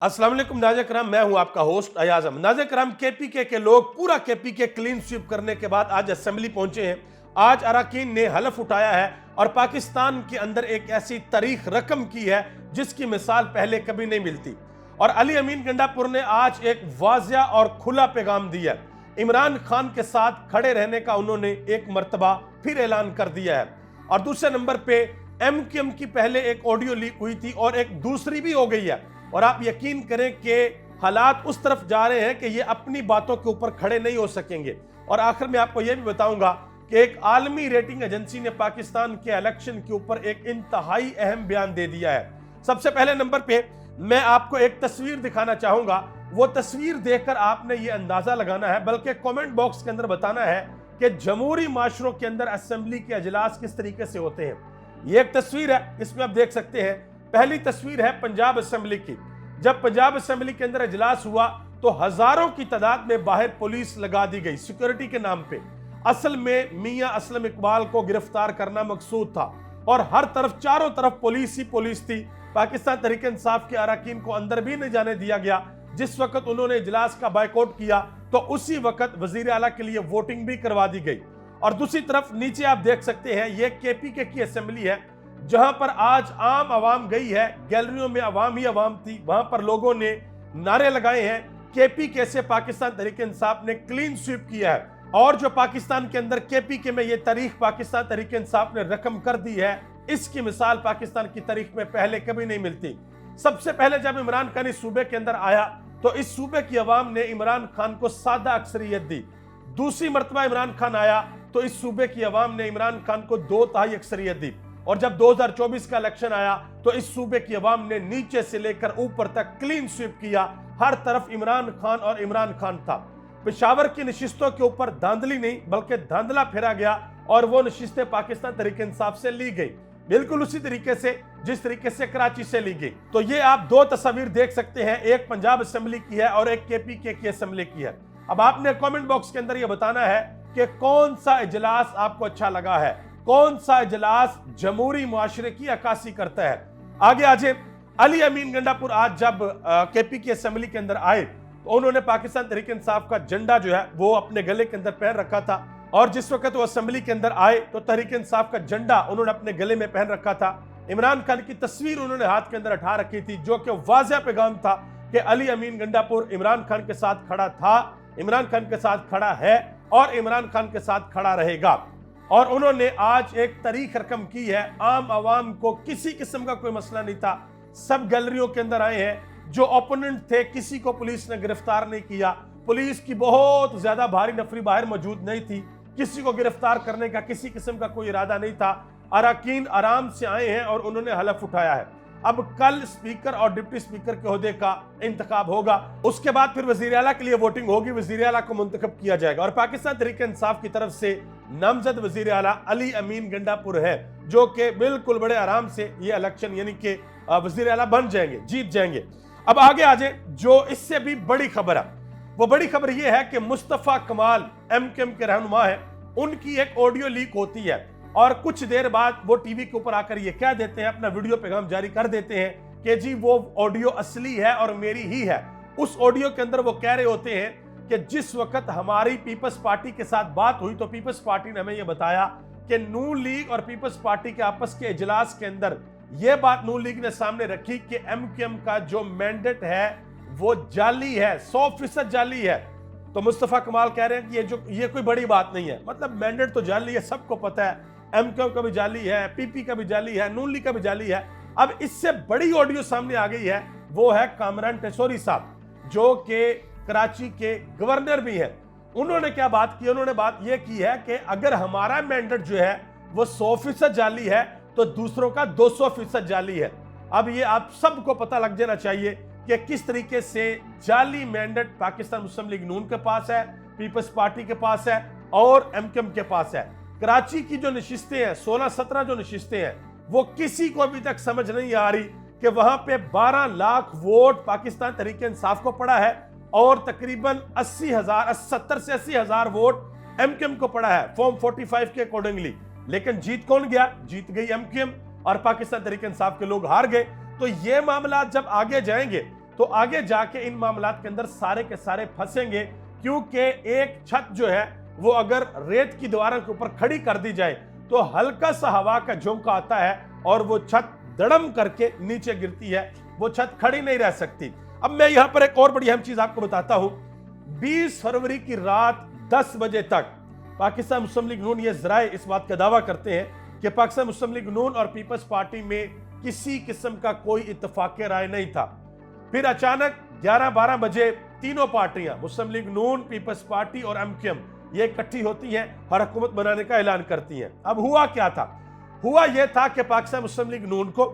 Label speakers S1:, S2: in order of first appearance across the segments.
S1: अस्सलाम वालेकुम नाज़रीन कराम, मैं हूं आपका होस्ट अयाज अहमद। नाज़रीन कराम, केपीके के लोग पूरा केपीके क्लीन स्वीप करने के बाद आज असेंबली पहुंचे हैं। आज अरकान ने हलफ उठाया है और पाकिस्तान के अंदर एक ऐसी तारीख रकम की है जिसकी मिसाल पहले कभी नहीं मिलती। और अली अमीन गंडापुर ने आज एक वाज़िया और खुला पैगाम दिया। इमरान खान के साथ खड़े रहने का उन्होंने एक मरतबा फिर ऐलान कर दिया है। और दूसरे नंबर पे MQM की पहले एक ऑडियो लीक हुई थी और एक दूसरी भी हो गई है। और आप यकीन करें कि हालात उस तरफ जा रहे हैं कि ये अपनी बातों के ऊपर खड़े नहीं हो सकेंगे। और आखिर में आपको यह भी बताऊंगा कि एक आलमी रेटिंग एजेंसी ने पाकिस्तान के इलेक्शन के ऊपर एक इंतहाई अहम बयान दे दिया है। सबसे पहले नंबर पे मैं आपको एक तस्वीर दिखाना चाहूंगा। वो तस्वीर देखकर आपने ये अंदाजा लगाना है, बल्कि कमेंट बॉक्स के अंदर बताना है कि जमहूरी माशरों के अंदर असेंबली के अजलास किस तरीके से होते हैं। ये एक तस्वीर है, इसमें आप देख सकते हैं। पहली तस्वीर है पंजाब असेंबली की। जब पंजाब असेंबली के अंदर इजलास हुआ तो हजारों की तादाद में बाहर पुलिस लगा दी गई सिक्योरिटी के नाम पे। असल में मियां असलम इकबाल को गिरफ्तार करना मकसूद था और हर तरफ चारों तरफ पुलिस ही पुलिस थी। पाकिस्तान तहरीक इंसाफ के अरकान को अंदर भी नहीं जाने दिया गया। जिस वक्त उन्होंने इजलास का बायकॉट किया तो उसी वक्त वजीर आला के लिए वोटिंग भी करवा दी गई। और दूसरी तरफ नीचे आप देख सकते हैं, ये केपीके की असेंबली है जहां पर आज आम आवाम गई है। गैलरियों में आवाम ही आवाम थी। वहां पर लोगों ने नारे लगाए हैं। केपीके से पाकिस्तान तहरीक इंसाफ ने क्लीन स्वीप किया है। और जो पाकिस्तान के अंदर केपीके में ये तारीख पाकिस्तान तहरीक इंसाफ ने रकम कर दी है, इसकी मिसाल पाकिस्तान की तारीख में पहले कभी नहीं मिलती। सबसे पहले जब इमरान खान इस सूबे के अंदर आया तो इस सूबे की आवाम ने इमरान खान को सादा अक्सरियत दी। दूसरी मरतबा इमरान खान आया तो इस सूबे की आवाम ने इमरान खान को 2/3 अक्सरियत दी। और जब 2024 का इलेक्शन आया तो इस सूबे की आवाम ने नीचे से लेकर ऊपर तक क्लीन स्वीप किया। हर तरफ इमरान खान और इमरान खान था। पेशावर की नशिस्तों के ऊपर धांधली नहीं बल्कि धांधला फेरा गया और वो नशिस्तें पाकिस्तान तहरीक इंसाफ से ली गई, बिल्कुल उसी तरीके से जिस तरीके से कराची से ली गई। तो ये आप दो तस्वीर देख सकते हैं, एक पंजाब असेंबली की है और एक केपीके की असेंबली की है। अब आपने कमेंट बॉक्स के अंदर ये बताना है कि कौन सा इजलास आपको अच्छा लगा है, कौन सा इजलास जमहूरी मुआशरे की अक्कासी करता है। आगे आजे अली अमीन गंडापुर आज जब केपीके असेंबली के अंदर आए तो उन्होंने पाकिस्तान तहरीक इंसाफ का झंडा जो है वो अपने गले के अंदर पहन रखा था। और जिस वक्त वो असेंबली के अंदर आए तो तहरीक इंसाफ का झंडा उन्होंने अपने गले में पहन रखा था। इमरान खान की तस्वीर उन्होंने हाथ के अंदर उठा रखी थी, जो कि वाज़िया पैगाम था कि अली अमीन गंडापुर इमरान खान के साथ खड़ा था, इमरान खान के साथ खड़ा है और इमरान खान के साथ खड़ा रहेगा। और उन्होंने आज एक तारीख रकम की है। आम आवाम को किसी किस्म का कोई मसला नहीं था, सब गैलरियों के अंदर आए हैं। जो ओपोनेंट थे किसी को पुलिस ने गिरफ्तार नहीं किया। पुलिस की बहुत ज्यादा भारी नफरी बाहर मौजूद नहीं थी। किसी को गिरफ्तार करने का किसी किस्म का कोई इरादा नहीं था। अरकान आराम से आए हैं और उन्होंने हलफ उठाया है। अब कल स्पीकर और डिप्टी स्पीकर के ओहदे का इंतखाब होगा, उसके बाद फिर वजीर आला के लिए वोटिंग होगी, वजीर आला को मुंतखब किया जाएगा। और पाकिस्तान तहरीक इंसाफ की तरफ से नामजद वजीर आला अली अमीन गंडापुर है, जो कि बिल्कुल बड़े आराम से ये इलेक्शन यानी कि वजीर आला बन जाएंगे, जीत जाएंगे। अब आगे आ जाए जो इससे भी बड़ी खबर है। वो बड़ी खबर यह है कि मुस्तफा कमाल MQM के रहनुमा है, उनकी एक ऑडियो लीक होती है और कुछ देर बाद वो टीवी के ऊपर आकर ये कह देते हैं, अपना वीडियो पैगाम जारी कर देते हैं कि जी वो ऑडियो असली है और मेरी ही है। उस ऑडियो के अंदर वो कह रहे होते हैं कि जिस वक्त हमारी पीपल्स पार्टी के साथ बात हुई तो पीपल्स पार्टी ने हमें यह बताया कि नून लीग और पीपल्स पार्टी के आपस के इजलास के अंदर यह बात नून लीग ने सामने रखी कि MQM का जो मैंडेट है वो जाली है, 100% जाली है। तो मुस्तफा कमाल कह रहे हैं कि ये कोई बड़ी बात नहीं है, मतलब मैंडेट तो जाली है, सबको पता है। MQM का भी जाली है, PP का भी जाली है, नून लीग का भी जाली है। अब इससे बड़ी ऑडियो सामने आ गई है, वो है कामरान टेसोरी साहब, जो कि कराची के गवर्नर भी हैं। उन्होंने क्या बात की? उन्होंने बात यह की है कि अगर हमारा मैंडेट जो है वो 100% जाली है तो दूसरों का 200% जाली है। अब ये आप सबको पता लग जाना चाहिए कि किस तरीके से जाली मैंडेट पाकिस्तान मुस्लिम लीग नून के पास है, पीपल्स पार्टी के पास है और MQM के पास है। कराची की जो नशिस्तें हैं, 16-17 जो नशिस्तें हैं, वो किसी को अभी तक समझ नहीं आ रही कि वहां पे 12 लाख वोट पाकिस्तान तहरीक इंसाफ को पड़ा है और तकरीबन 70 से 80 हजार वोट MQM को पड़ा है फॉर्म 45 के अकॉर्डिंगली। लेकिन जीत कौन गया? जीत गई MQM और पाकिस्तान तहरीक इंसाफ के लोग हार गए। तो ये मामला जब आगे जाएंगे तो आगे जाके इन मामलात के अंदर सारे के सारे फंसेंगे, क्योंकि एक छत जो है वो अगर रेत की दीवारों के ऊपर खड़ी कर दी जाए तो हल्का सा हवा का झोंका आता है और वो छत धड़म करके नीचे गिरती है, वो छत खड़ी नहीं रह सकती। अब मैं यहां पर एक और बड़ी अहम चीज आपको बताता हूं। 20 फरवरी की रात 10 बजे तक पाकिस्तान मुस्लिम लीग नून, ये जराए इस बात का दावा करते हैं कि पाकिस्तान मुस्लिम लीग नून और पीपल्स पार्टी में किसी किस्म का कोई इत्तेफाक राय नहीं था। फिर अचानक 11-12 बजे तीनों पार्टियां, मुस्लिम लीग नून, पीपल्स पार्टी और एमक्यूएम, ये इकट्ठी होती हैं और हुकूमत बनाने का ऐलान करती हैं। अब हुआ क्या था? हुआ यह था कि पाकिस्तान मुस्लिम लीग नून को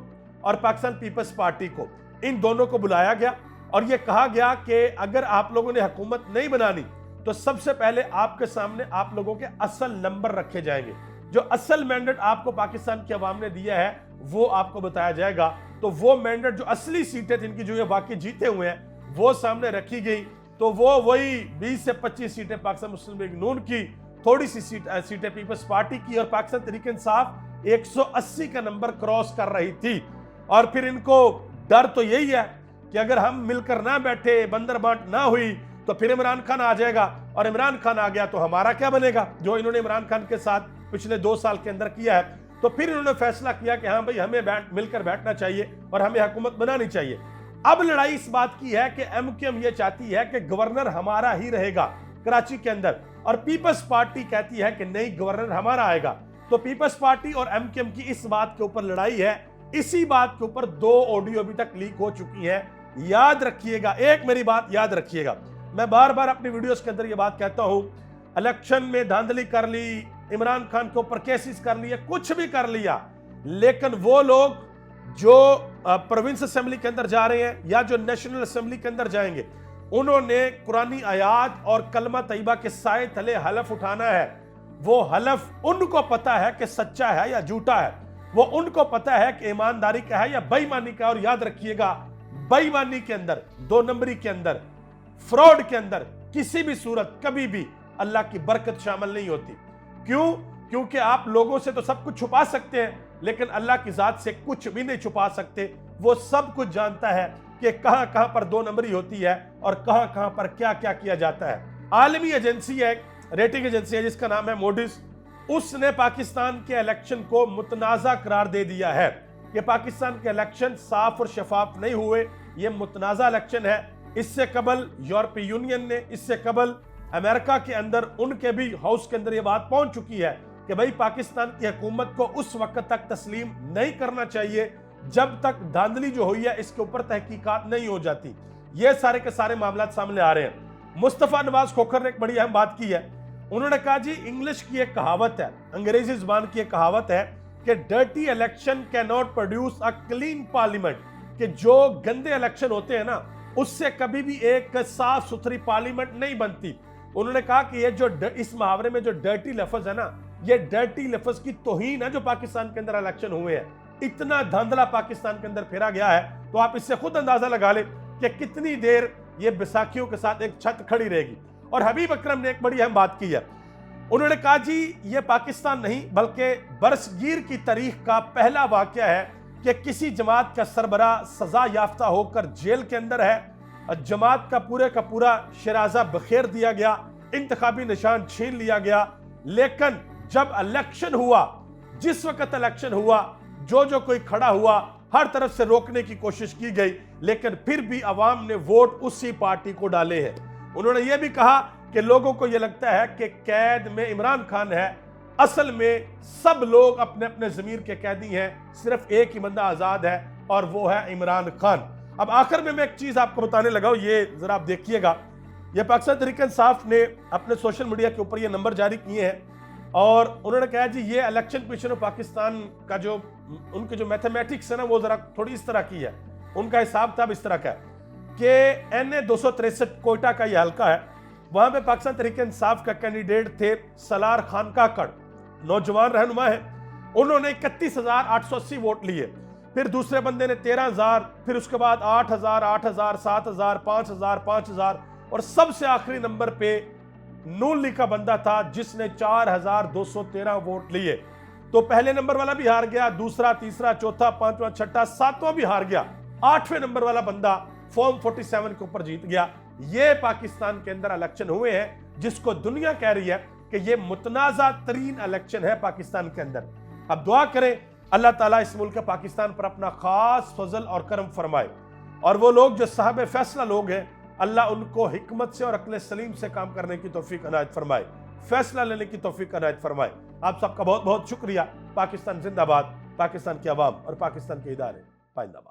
S1: और पाकिस्तान पीपल्स पार्टी को, इन दोनों को बुलाया गया और यह कहा गया कि अगर आप लोगों ने हुकूमत नहीं बनानी तो सबसे पहले आपके सामने आप लोगों के असल नंबर रखे जाएंगे। जो असल मैंडेट आपको पाकिस्तान की आवाम ने दिया है वो आपको बताया जाएगा। तो वो मैंडेट, जो असली सीटें थी इनकी, जो ये वाकई जीते हुए हैं, वो सामने रखी गई। तो वो वही 20 से 25 सीटें पाकिस्तान मुस्लिम लीग नून की, थोड़ी सी सीटें पीपल्स पार्टी की, और पाकिस्तान तहरीक इंसाफ 180 का नंबर क्रॉस कर रही थी। और फिर इनको डर तो यही है कि अगर हम मिलकर ना बैठे, बंदर बांट ना हुई, तो फिर इमरान खान आ जाएगा, और इमरान खान आ गया तो हमारा क्या बनेगा, जो इन्होंने इमरान खान के साथ पिछले 2 साल के अंदर किया है। तो फिर इन्होंने फैसला किया कि हाँ भाई, हमें मिलकर बैठना चाहिए और हमें हुकूमत बनानी चाहिए। अब लड़ाई इस बात की है कि एमक्यूएम ये चाहती है कि गवर्नर हमारा ही रहेगा कराची के अंदर, और पीपल्स पार्टी कहती है कि नहीं, गवर्नर हमारा आएगा। तो पीपल्स पार्टी और एमक्यूएम की इस बात के ऊपर लड़ाई है। इसी बात के ऊपर 2 ऑडियो अभी तक लीक हो चुकी हैं। याद रखिएगा, एक मेरी बात याद रखिएगा, मैं बार बार अपनी वीडियोस के अंदर ये बात कहता हूं, इलेक्शन में धांधली कर ली, इमरान खान के ऊपर केसेस कर लिए, कुछ भी कर लिया, लेकिन वो लोग जो प्रोविंस असेंबली के अंदर जा रहे हैं या जो नेशनल असेंबली के अंदर जाएंगे, उन्होंने कुरानी आयात और कलमा तैयबा के साए तले हलफ उठाना है। वो हलफ उनको पता है कि सच्चा है या झूठा है, वो उनको पता है कि ईमानदारी का है या बेईमानी का। और याद रखिएगा, बेईमानी के अंदर, 2 नंबरी के अंदर, फ्रॉड के अंदर किसी भी सूरत कभी भी अल्लाह की बरकत शामिल नहीं होती। क्यों? क्योंकि आप लोगों से तो सब कुछ छुपा सकते हैं, लेकिन अल्लाह की जात से कुछ भी नहीं छुपा सकते। वो सब कुछ जानता है कि कहां कहां पर 2 नंबरी होती है और कहां कहां पर क्या क्या किया जाता है। आलमी एजेंसी है, रेटिंग एजेंसी है जिसका नाम है मोडिस, उसने पाकिस्तान के इलेक्शन को मुतनाज़ा करार दे दिया है कि पाकिस्तान के इलेक्शन साफ और शफाफ नहीं हुए, ये मुतनाज़ा इलेक्शन है। इससे कबल यूरोपीय यूनियन ने, इससे कबल अमेरिका के अंदर, उनके भी हाउस के अंदर ये बात पहुंच चुकी है कि भाई पाकिस्तान की हुकूमत को उस वक्त तक तस्लीम नहीं करना चाहिए जब तक धांधली जो हुई है इसके ऊपर तहकीकात नहीं हो जाती। ये सारे के सारे मामला सामने आ रहे हैं। मुस्तफा नवाज खोखर ने एक बड़ी अहम बात की है। उन्होंने कहा जी, इंग्लिश की एक कहावत है, अंग्रेजी जुबान की एक कहावत है कि dirty election can not produce a clean parliament, कि जो गंदे इलेक्शन होते हैं ना, उससे कभी भी एक साफ सुथरी पार्लियामेंट नहीं बनती। उन्होंने कहा कि ये जो इस मुहावरे में जो डर्टी लफ्ज है ना, ये डर्टी लफ्ज की तौहीन है जो पाकिस्तान के अंदर इलेक्शन हुए हैं। इतना धांधला पाकिस्तान के अंदर फेरा गया है, तो आप इससे खुद अंदाजा लगा ले कि कितनी देर ये बैसाखियों के साथ एक छत खड़ी रहेगी। और हबीब अकरम ने एक बड़ी अहम बात की है। उन्होंने कहा जी, ये पाकिस्तान नहीं बल्कि बरसगीर की तारीख का पहला वाकया है कि किसी जमात का सरबरा सजा याफ्ता होकर जेल के अंदर है, जमात का पूरा शराजा बखेर दिया गया, इंतखाबी निशान छीन लिया गया। लेकिन जब इलेक्शन हुआ, जिस वक्त इलेक्शन हुआ, जो कोई खड़ा हुआ, हर तरफ से रोकने की कोशिश की गई, लेकिन फिर भी अवाम ने वोट उसी पार्टी को डाले हैं। उन्होंने यह भी कहा कि लोगों को यह लगता है कि कैद में इमरान खान है, असल में सब लोग अपने अपने ज़मीर के कैदी हैं, सिर्फ एक ही बंदा आज़ाद है और वो है इमरान खान। अब आखिर में मैं एक चीज़ आपको बताने लगा हूं, ये ज़रा आप देखिएगा। ये पाकिस्तान तहरीक इंसाफ ने अपने सोशल मीडिया के ऊपर ये नंबर जारी किए हैं और उन्होंने कहा जी, ये इलेक्शन कमीशन ऑफ पाकिस्तान का जो उनके जो मैथमेटिक्स है ना, वो ज़रा थोड़ी इस तरह की है। उनका हिसाब था इस तरह का कि NA 263 कोयटा का ये हल्का है, वहां पे पाकिस्तान तहरीक इंसाफ का कैंडिडेट थे सलार खान काकड़, नौजवान रहनुमा है। उन्होंने 31,880 वोट लिए। फिर दूसरे बंदे ने 13,000, फिर उसके बाद 8,000, 8,000, 7,000, 5,000, 5,000, और सबसे आखिरी नंबर पे नून लीग का बंदा था जिसने 4,213 वोट लिए। तो पहले नंबर वाला भी हार गया, दूसरा, तीसरा, चौथा, पांचवा, छठा, सातवां भी हार गया। 8वें नंबर वाला बंदा फॉर्म 47 के ऊपर जीत गया। ये पाकिस्तान के अंदर इलेक्शन हुए हैं जिसको दुनिया कह रही है कि ये मुतनाज़ा तरीन इलेक्शन है पाकिस्तान के अंदर। अब दुआ करें अल्लाह ताला इस मुल्क पाकिस्तान पर अपना खास फजल और करम फरमाए, और वो लोग जो साहब फैसला लोग हैं अल्लाह उनको हिकमत से और अक्ल सलीम से काम करने की तौफीक अनायत फरमाए, फैसला लेने की तौफीक अनायत फरमाए। आप सबका बहुत बहुत शुक्रिया। पाकिस्तान जिंदाबाद, पाकिस्तान की आवाम और पाकिस्तान के इदारे पाइंदाबाद।